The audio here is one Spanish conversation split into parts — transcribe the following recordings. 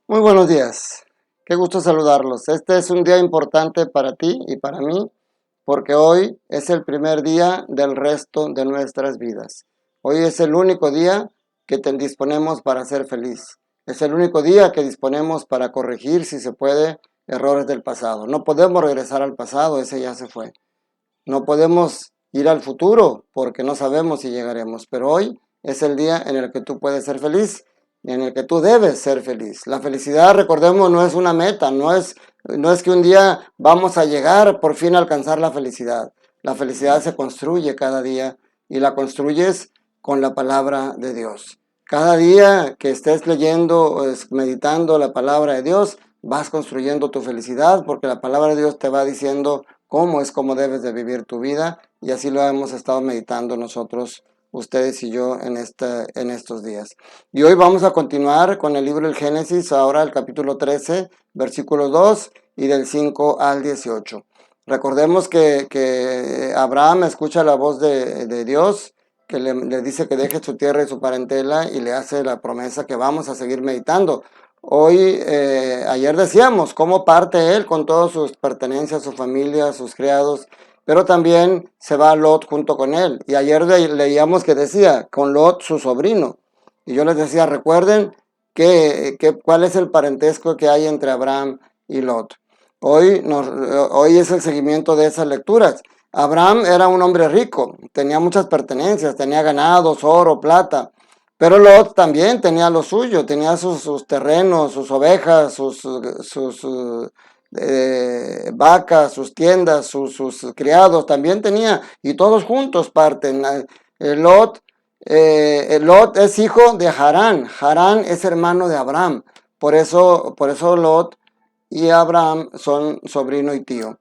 Muy buenos días, qué gusto saludarlos. Este es un día importante para ti y para mí, porque hoy es el primer día del resto de nuestras vidas. Hoy es el único día que te disponemos para ser feliz. Es el único día que disponemos para corregir, si se puede, errores del pasado. No podemos regresar al pasado, ese ya se fue. No podemos ir al futuro porque no sabemos si llegaremos, pero hoy es el día en el que tú puedes ser feliz y en el que tú debes ser feliz. La felicidad, recordemos, no es una meta, no es que un día vamos a llegar por fin a alcanzar la felicidad. La felicidad se construye cada día y la construyes con la palabra de Dios. Cada día que estés leyendo o meditando la palabra de Dios, vas construyendo tu felicidad porque la palabra de Dios te va diciendo cómo es como debes de vivir tu vida, y así lo hemos estado meditando nosotros, ustedes y yo, en estos días. Y hoy vamos a continuar con el libro del Génesis, ahora el capítulo 13, versículo 2 y del 5 al 18. Recordemos que Abraham escucha la voz de Dios, que le dice que deje su tierra y su parentela y le hace la promesa que vamos a seguir meditando. Hoy, ayer decíamos cómo parte él con todas sus pertenencias, su familia, sus criados, pero también se va Lot junto con él. Y ayer leíamos que decía, con Lot su sobrino. Y yo les decía, recuerden cuál es el parentesco que hay entre Abraham y Lot. Hoy es el seguimiento de esas lecturas. Abraham era un hombre rico, tenía muchas pertenencias, tenía ganados, oro, plata. Pero Lot también tenía lo suyo, tenía sus terrenos, sus ovejas, sus vacas, sus tiendas, sus criados, también tenía, y todos juntos parten. Lot es hijo de Harán, Harán es hermano de Abraham, por eso Lot y Abraham son sobrino y tío.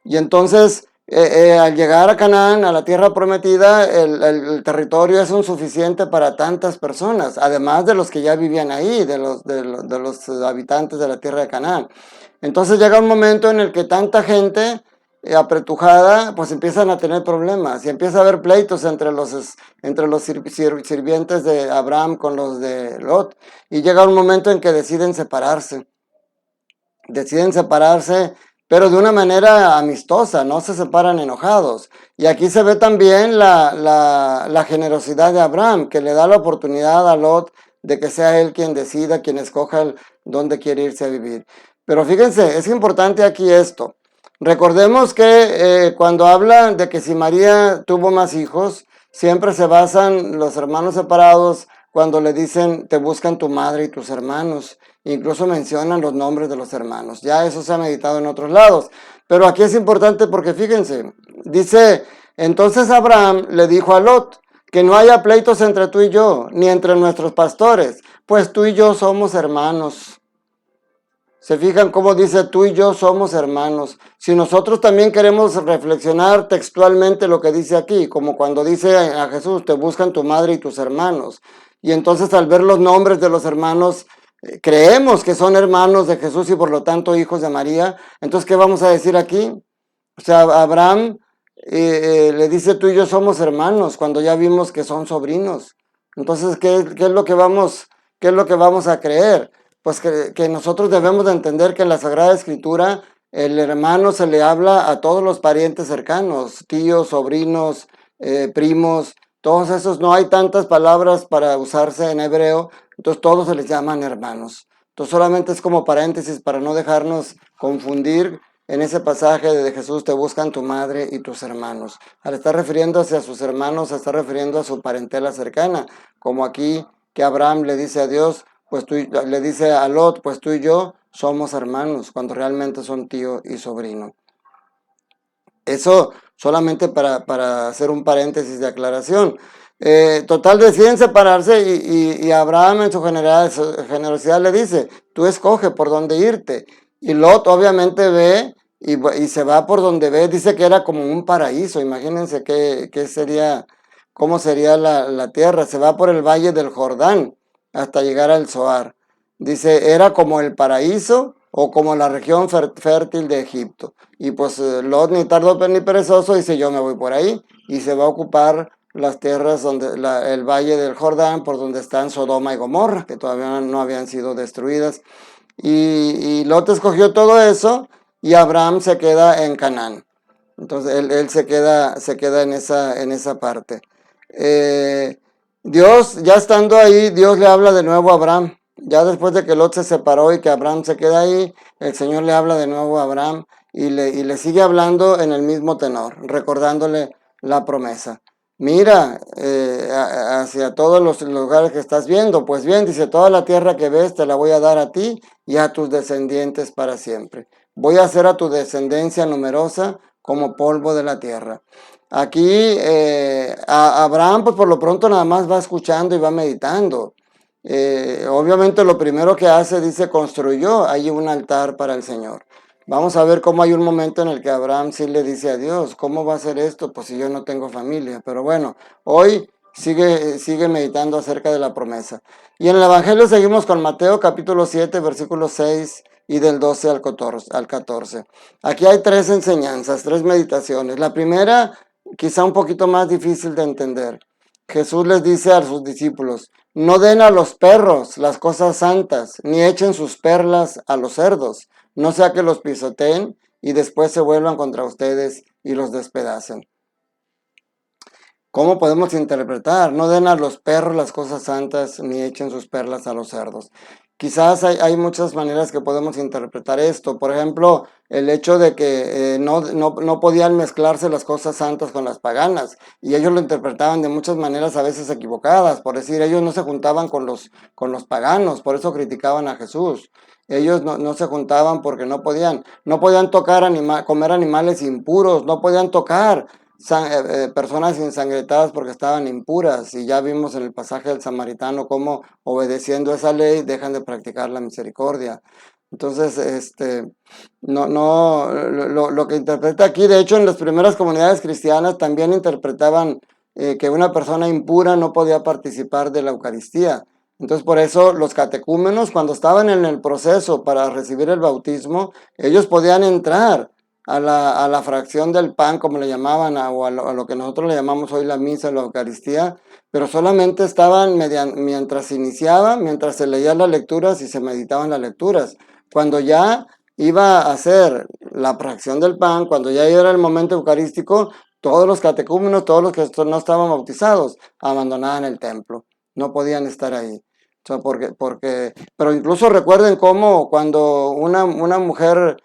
Y entonces, al llegar a Canaán, a la tierra prometida, el territorio es un suficiente para tantas personas, además de los que ya vivían ahí, de los habitantes de la tierra de Canaán. Entonces llega un momento en el que tanta gente apretujada, pues empiezan a tener problemas y empieza a haber pleitos entre los sirvientes de Abraham con los de Lot. Y llega un momento en que deciden separarse, pero de una manera amistosa, no se separan enojados. Y aquí se ve también la generosidad de Abraham, que le da la oportunidad a Lot de que sea él quien decida, quien escoja dónde quiere irse a vivir. Pero fíjense, es importante aquí esto. Recordemos que cuando habla de que si María tuvo más hijos, siempre se basan los hermanos separados cuando le dicen te buscan tu madre y tus hermanos. Incluso mencionan los nombres de los hermanos. Ya eso se ha meditado en otros lados. Pero aquí es importante porque fíjense, dice, entonces Abraham le dijo a Lot, que no haya pleitos entre tú y yo, ni entre nuestros pastores, pues tú y yo somos hermanos. Se fijan cómo dice tú y yo somos hermanos. Si nosotros también queremos reflexionar textualmente lo que dice aquí, como cuando dice a Jesús, te buscan tu madre y tus hermanos. Y entonces al ver los nombres de los hermanos, creemos que son hermanos de Jesús y por lo tanto hijos de María. Entonces, ¿qué vamos a decir aquí? O sea, Abraham le dice tú y yo somos hermanos cuando ya vimos que son sobrinos. Entonces, ¿qué es lo que vamos a creer? Pues que nosotros debemos de entender que en la Sagrada Escritura el hermano se le habla a todos los parientes cercanos, tíos, sobrinos, primos, todos esos, no hay tantas palabras para usarse en hebreo, entonces todos se les llaman hermanos. Entonces solamente es como paréntesis para no dejarnos confundir en ese pasaje de Jesús, te buscan tu madre y tus hermanos. Al estar refiriéndose a sus hermanos, se está refiriendo a su parentela cercana, como aquí que Abraham le dice a Dios, le dice a Lot, pues tú y yo somos hermanos, cuando realmente son tío y sobrino. Eso solamente para hacer un paréntesis de aclaración. Total, deciden separarse y Abraham en su generosidad le dice, tú escoge por dónde irte. Y Lot obviamente ve y se va por donde ve, dice que era como un paraíso, imagínense cómo sería la tierra, se va por el valle del Jordán hasta llegar al Zoar. Dice, era como el paraíso o como la región fértil de Egipto. Y pues Lot ni tardó ni perezoso dice yo me voy por ahí y se va a ocupar las tierras el valle del Jordán por donde están Sodoma y Gomorra, que todavía no habían sido destruidas. y Lot escogió todo eso y Abraham se queda en Canaán. Entonces él se queda en esa parte. Dios, ya estando ahí, Dios le habla de nuevo a Abraham. Ya después de que Lot se separó y que Abraham se queda ahí, el Señor le habla de nuevo a Abraham y le sigue hablando en el mismo tenor, recordándole la promesa. Mira hacia todos los lugares que estás viendo. Pues bien, dice, toda la tierra que ves te la voy a dar a ti y a tus descendientes para siempre. Voy a hacer a tu descendencia numerosa como polvo de la tierra. Aquí Abraham, pues por lo pronto nada más va escuchando y va meditando. Obviamente lo primero que hace, dice, construyó allí un altar para el Señor. Vamos a ver cómo hay un momento en el que Abraham sí le dice a Dios, ¿cómo va a ser esto? Pues si yo no tengo familia. Pero bueno, hoy sigue meditando acerca de la promesa. Y en el Evangelio seguimos con Mateo capítulo 7, versículo 6 y del 12 al 14. Aquí hay tres enseñanzas, tres meditaciones. La primera, quizá un poquito más difícil de entender. Jesús les dice a sus discípulos, no den a los perros las cosas santas, ni echen sus perlas a los cerdos, no sea que los pisoteen y después se vuelvan contra ustedes y los despedacen. ¿Cómo podemos interpretar? No den a los perros las cosas santas, ni echen sus perlas a los cerdos. Quizás hay muchas maneras que podemos interpretar esto. Por ejemplo, el hecho de que no podían mezclarse las cosas santas con las paganas. Y ellos lo interpretaban de muchas maneras a veces equivocadas. Por decir, ellos no se juntaban con los paganos, por eso criticaban a Jesús. Ellos no se juntaban porque no podían tocar comer animales impuros, no podían tocar personas ensangrentadas porque estaban impuras, y ya vimos en el pasaje del samaritano cómo obedeciendo esa ley dejan de practicar la misericordia. Entonces, lo que interpreta aquí, de hecho en las primeras comunidades cristianas también interpretaban que una persona impura no podía participar de la Eucaristía. Entonces por eso los catecúmenos, cuando estaban en el proceso para recibir el bautismo, ellos podían entrar a la fracción del pan, como le llamaban, o a lo que nosotros le llamamos hoy la misa, la Eucaristía, pero solamente estaban mientras se iniciaba, mientras se leían las lecturas y se meditaban las lecturas. Cuando ya iba a hacer la fracción del pan, cuando ya era el momento eucarístico, todos los catecúmenos, todos los que no estaban bautizados, abandonaban el templo, no podían estar ahí. O sea, pero incluso recuerden cómo cuando una mujer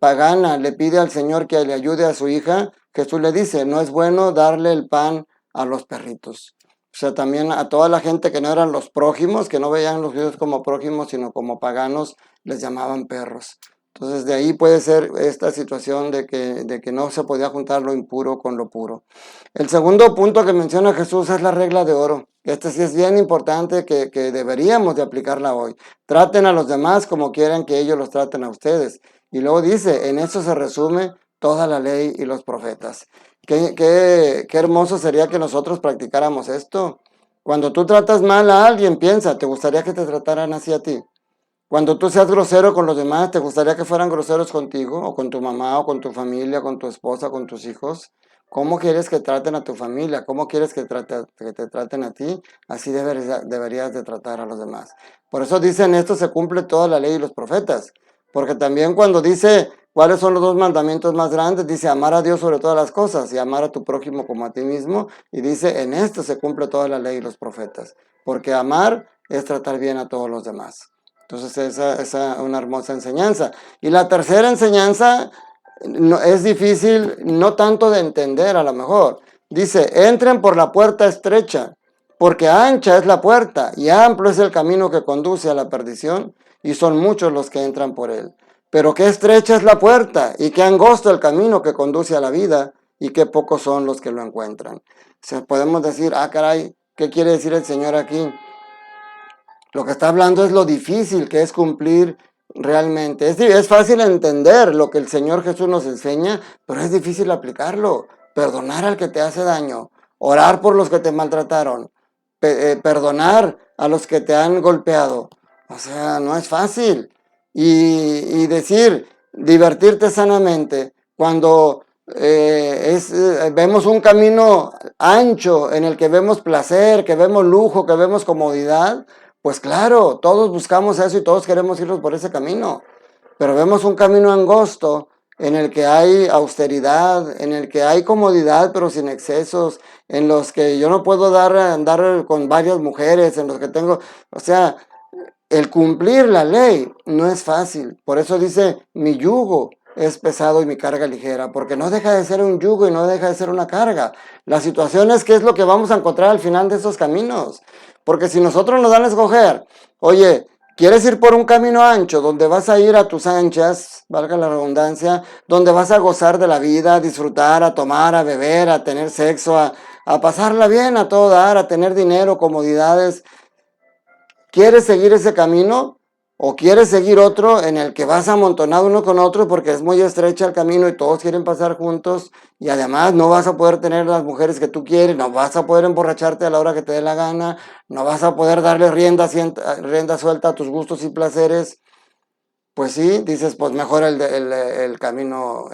pagana le pide al Señor que le ayude a su hija, Jesús le dice, no es bueno darle el pan a los perritos. O sea, también a toda la gente que no eran los prójimos, que no veían los judíos como prójimos, sino como paganos, les llamaban perros. Entonces de ahí puede ser esta situación de que no se podía juntar lo impuro con lo puro. El segundo punto que menciona Jesús es la regla de oro. Este sí es bien importante que deberíamos de aplicarla hoy. Traten a los demás como quieran que ellos los traten a ustedes. Y luego dice, en eso se resume toda la ley y los profetas. Qué hermoso sería que nosotros practicáramos esto. Cuando tú tratas mal a alguien, piensa, ¿te gustaría que te trataran así a ti? Cuando tú seas grosero con los demás, ¿te gustaría que fueran groseros contigo? ¿O con tu mamá, o con tu familia, con tu esposa, con tus hijos? ¿Cómo quieres que traten a tu familia? ¿Cómo quieres que te traten a ti? Así deberías de tratar a los demás. Por eso dicen, esto se cumple toda la ley y los profetas. Porque también cuando dice cuáles son los dos mandamientos más grandes, dice amar a Dios sobre todas las cosas y amar a tu prójimo como a ti mismo. Y dice, en esto se cumple toda la ley y los profetas. Porque amar es tratar bien a todos los demás. Entonces esa es una hermosa enseñanza. Y la tercera enseñanza es difícil, no tanto de entender a lo mejor. Dice, entren por la puerta estrecha, porque ancha es la puerta y amplio es el camino que conduce a la perdición, y son muchos los que entran por él. Pero qué estrecha es la puerta y qué angosto el camino que conduce a la vida, y qué pocos son los que lo encuentran. O sea, podemos decir, caray, ¿qué quiere decir el Señor aquí? Lo que está hablando es lo difícil que es cumplir realmente. Es fácil entender lo que el Señor Jesús nos enseña, pero es difícil aplicarlo. Perdonar al que te hace daño, orar por los que te maltrataron, perdonar a los que te han golpeado. O sea, no es fácil. Y decir, divertirte sanamente, cuando vemos un camino ancho en el que vemos placer, que vemos lujo, que vemos comodidad, Pues claro, todos buscamos eso y todos queremos irnos por ese camino, pero vemos un camino angosto en el que hay austeridad, en el que hay comodidad pero sin excesos, en los que yo no puedo andar con varias mujeres, en los que tengo, o sea, el cumplir la ley no es fácil. Por eso dice, mi yugo es pesado y mi carga ligera, porque no deja de ser un yugo y no deja de ser una carga. La situación es qué es lo que vamos a encontrar al final de esos caminos. Porque si nosotros nos dan a escoger, oye, ¿quieres ir por un camino ancho donde vas a ir a tus anchas, valga la redundancia, donde vas a gozar de la vida, a disfrutar, a tomar, a beber, a tener sexo, a pasarla bien, a todo dar, a tener dinero, comodidades? ¿Quieres seguir ese camino o quieres seguir otro en el que vas amontonado uno con otro porque es muy estrecha el camino y todos quieren pasar juntos y además no vas a poder tener las mujeres que tú quieres, no vas a poder emborracharte a la hora que te dé la gana, no vas a poder darle rienda suelta a tus gustos y placeres? Pues sí, dices, pues mejor el camino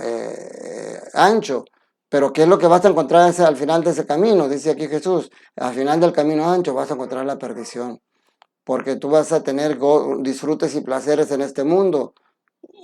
ancho. Pero ¿qué es lo que vas a encontrar al final de ese camino? Dice aquí Jesús, al final del camino ancho vas a encontrar la perdición, porque tú vas a tener disfrutes y placeres en este mundo,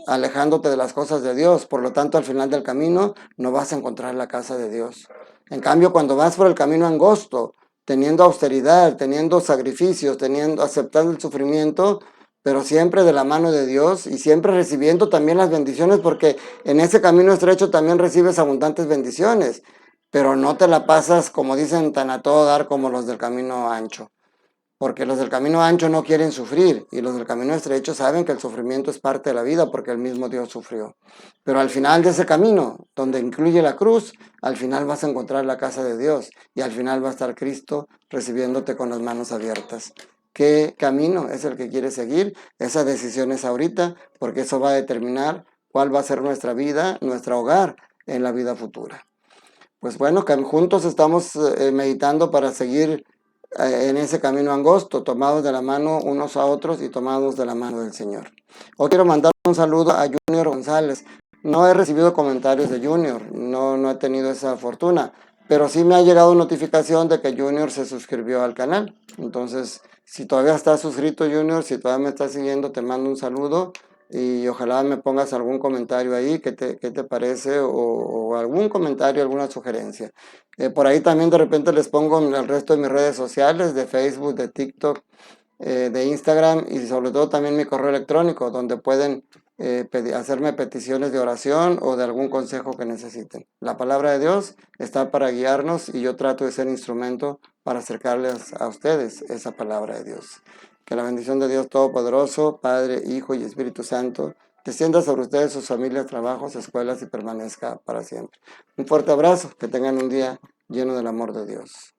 alejándote de las cosas de Dios. Por lo tanto, al final del camino no vas a encontrar la casa de Dios. En cambio, cuando vas por el camino angosto, teniendo austeridad, teniendo sacrificios, aceptando el sufrimiento, pero siempre de la mano de Dios y siempre recibiendo también las bendiciones, porque en ese camino estrecho también recibes abundantes bendiciones, pero no te la pasas, como dicen, tan a todo dar como los del camino ancho. Porque los del camino ancho no quieren sufrir y los del camino estrecho saben que el sufrimiento es parte de la vida porque el mismo Dios sufrió. Pero al final de ese camino, donde incluye la cruz, al final vas a encontrar la casa de Dios y al final va a estar Cristo recibiéndote con las manos abiertas. ¿Qué camino es el que quieres seguir? Esa decisión es ahorita, porque eso va a determinar cuál va a ser nuestra vida, nuestro hogar en la vida futura. Pues bueno, juntos estamos meditando para seguir en ese camino angosto, tomados de la mano unos a otros y tomados de la mano del Señor. Hoy quiero mandar un saludo a Junior González. No he recibido comentarios de Junior, no he tenido esa fortuna, pero sí me ha llegado notificación de que Junior se suscribió al canal. Entonces, si todavía estás suscrito, Junior, si todavía me estás siguiendo, te mando un saludo y ojalá me pongas algún comentario ahí, qué te parece, o algún comentario, alguna sugerencia. Por ahí también de repente les pongo el resto de mis redes sociales, de Facebook, de TikTok, de Instagram y sobre todo también mi correo electrónico, donde pueden hacerme peticiones de oración o de algún consejo que necesiten. La palabra de Dios está para guiarnos y yo trato de ser instrumento para acercarles a ustedes esa palabra de Dios. Que la bendición de Dios Todopoderoso, Padre, Hijo y Espíritu Santo, descienda sobre ustedes, sus familias, trabajos, escuelas y permanezca para siempre. Un fuerte abrazo, que tengan un día lleno del amor de Dios.